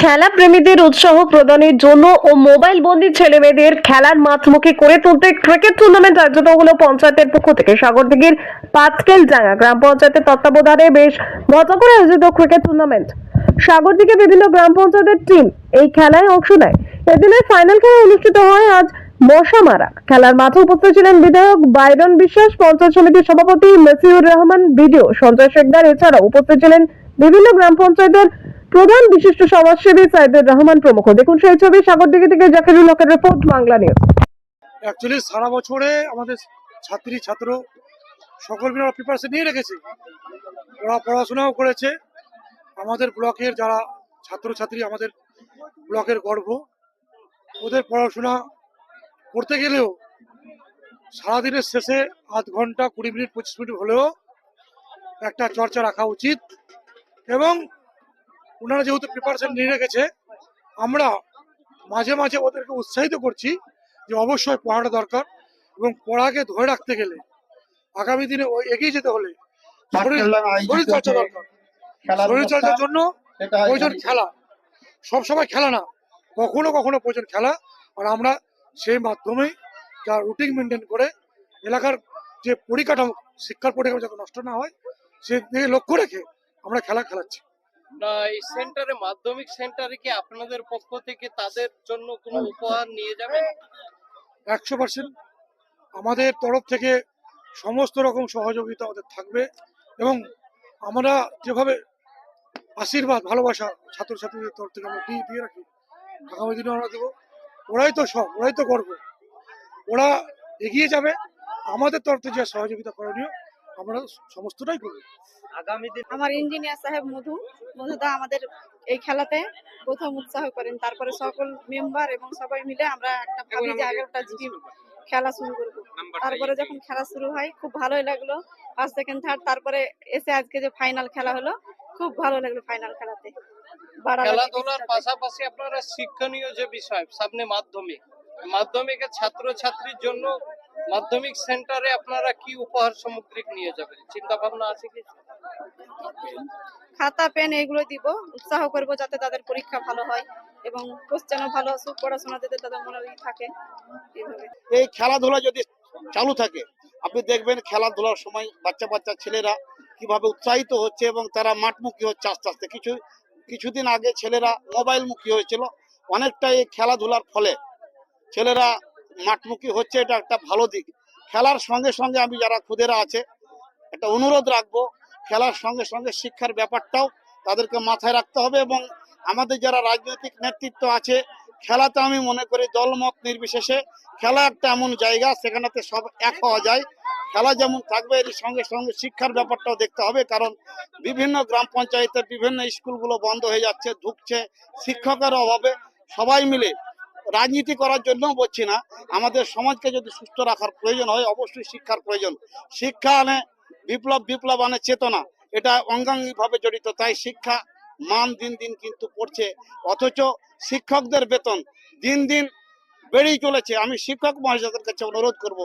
খেলা প্রেমীদের উৎসাহ প্রদানের জন্য ও মোবাইল বন্দী ছেলেমেয়েদের খেলার মাঠমুখী করে তুলতে ক্রিকেট টুর্নামেন্ট আয়োজিত হলো পঞ্চায়েতের পক্ষ থেকে। সাগরদিঘির পাটকেলডাঙ্গা গ্রাম পঞ্চায়েতের তত্ত্বাবধানে বেশ মজা করে আয়োজিত ক্রিকেট টুর্নামেন্ট। সাগরদিঘির বিভিন্ন গ্রাম পঞ্চায়েতের টিম এই খেলায় অংশ নেয়। এদিনের ফাইনাল খেলা অনুষ্ঠিত হয় আজ মশামারা। খেলার মাঠে উপস্থিত ছিলেন বিধায়ক বাইরন বিশ্বাস, পঞ্চায়েত সমিতির সভাপতি মসিউর রহমান, বিডিও সঞ্জয় শেখদার। এছাড়াও উপস্থিত ছিলেন বিভিন্ন গ্রাম পঞ্চায়েতের প্রধান, বিশিষ্ট সমাজসেবী সাইদুর রহমান প্রমুখ। দেখুন সেই ছবি সাগরদিঘি থেকে জাকিরুল হকের রিপোর্ট, বাংলা নিউজ। অ্যাকচুয়ালি সারা বছরে আমাদের ছাত্র সকল মিলে প্রিপারেশন নিয়ে রেখেছে। ওরা পড়াশোনাও করেছে। আমাদের ব্লকের যারা ছাত্রছাত্রী, আমাদের ব্লকের গর্ব, ওদের পড়াশোনা করতে গেলেও সারাদিনের শেষে আধ ঘন্টা 20 মিনিট 25 মিনিট হলেও একটা চর্চা রাখা উচিত। এবং ওনারা যেহেতু প্রিপারেশন নিয়ে রেখেছে, আমরা মাঝে মাঝে ওদেরকে উৎসাহিত করছি যে অবশ্যই পড়াটা দরকার, এবং পড়াকে ধরে রাখতে গেলে আগামী দিনে এগিয়ে যেতে হলে শরীর চর্চা দরকার। শরীর চর্চার জন্য প্রয়োজন খেলা, সবসময় খেলা না, কখনো কখনো প্রয়োজন খেলা। আর আমরা সেই মাধ্যমেই যা রুটিন মেনটেন করে এলাকার যে পরিকাঠামো, শিক্ষার পরিকাঠামো যাতে নষ্ট না হয় সে দিকে লক্ষ্য রেখে আমরা খেলা খেলাচ্ছি। এই সেন্টারে, মাধ্যমিক সেন্টারে কি আপনাদের পক্ষ থেকে তাদের জন্য কোনো উপহার নিয়ে যাবেন? 100% আমাদের তরফ থেকে সমস্ত রকম সহযোগিতা ওদের থাকবে। এবং আমরা যেভাবে আশীর্বাদ, ভালোবাসা ছাত্রছাত্রীদের তরফ থেকে আমরা দিয়ে রাখি, আগামী দিনে আমরা দেবো। ওরাই তো সব, ওরাই তো গর্ব, ওরা এগিয়ে যাবে। আমাদের তরফ থেকে যে সহযোগিতা করণীয় আমরা সমস্তটাই করবো। আগামী দিন আমার ইঞ্জিনিয়ার সাহেব মধুদা আমাদের এই খেলাতে প্রথম উৎসাহ করেন, তারপরে সকল মেম্বার এবং সবাই মিলে আমরা একটা ভাবি যে 11টা টিম খেলা শুরু করব। তারপরে যখন খেলা শুরু হয় খুব ভালোই লাগলো, ফার্স্ট সেকেন্ড থার্ড, তারপরে এসে আজকে যে ফাইনাল খেলা হলো খুব ভালো লাগলো। ফাইনাল খেলাতে খেলাধুলার পাশাপাশি আপনারা শিক্ষণীয় যে বিষয় সামনে মাধ্যমিকের ছাত্রছাত্রীর জন্য মাধ্যমিক সেন্টারে আপনারা কি উপহার সামগ্রী নিয়ে যাবেন চিন্তা ভাবনা আছে কি? খাতা পেন এগুলো দিব, উৎসাহ করব যাতে তাদের পরীক্ষা ভালো হয় এবং কোশ্চেনও ভালো আসুক, পড়াশোনা যাতে তাদের মনে থাকে। এইভাবে এই খেলাধুলা যদি চালু থাকে, আপনি দেখবেন খেলাধুলার সময় বাচ্চা ছেলেরা কিভাবে উৎসাহিত হচ্ছে এবং তারা মাঠমুখী হচ্ছে আস্তে আস্তে। কিছুদিন আগে ছেলেরা মোবাইল মুখী হয়েছিল, অনেকটা এই খেলাধুলার ফলে ছেলেরা মাঠমুখী হচ্ছে। এটা একটা ভালো দিক। খেলার সঙ্গে সঙ্গে আমি যারা খুদেরা আছে একটা অনুরোধ রাখবো, খেলার সঙ্গে সঙ্গে শিক্ষার ব্যাপারটাও তাদেরকে মাথায় রাখতে হবে। এবং আমাদের যারা রাজনৈতিক নেতৃত্ব আছে, খেলাতে আমি মনে করি দলমত নির্বিশেষে খেলা একটা এমন জায়গা সেখানেতে সব এক হওয়া যায়। খেলা যেমন থাকবে এর সঙ্গে সঙ্গে শিক্ষার ব্যাপারটাও দেখতে হবে, কারণ বিভিন্ন গ্রাম পঞ্চায়েতের বিভিন্ন স্কুলগুলো বন্ধ হয়ে যাচ্ছে, ঢুকছে শিক্ষকের অভাবে। সবাই মিলে রাজনীতি করার জন্য বলছি না, আমাদের সমাজকে যদি সুস্থ রাখার প্রয়োজন হয় অবশ্যই শিক্ষার প্রয়োজন। শিক্ষা আনে বিপ্লব আনে চেতনা, এটা অঙ্গাঙ্গিভাবে জড়িত। তাই শিক্ষা মান দিন দিন কিন্তু পড়ছে, অথচ শিক্ষকদের বেতন দিন দিন বেড়েই চলেছে। আমি শিক্ষক মহাশয়দের কাছে অনুরোধ করব,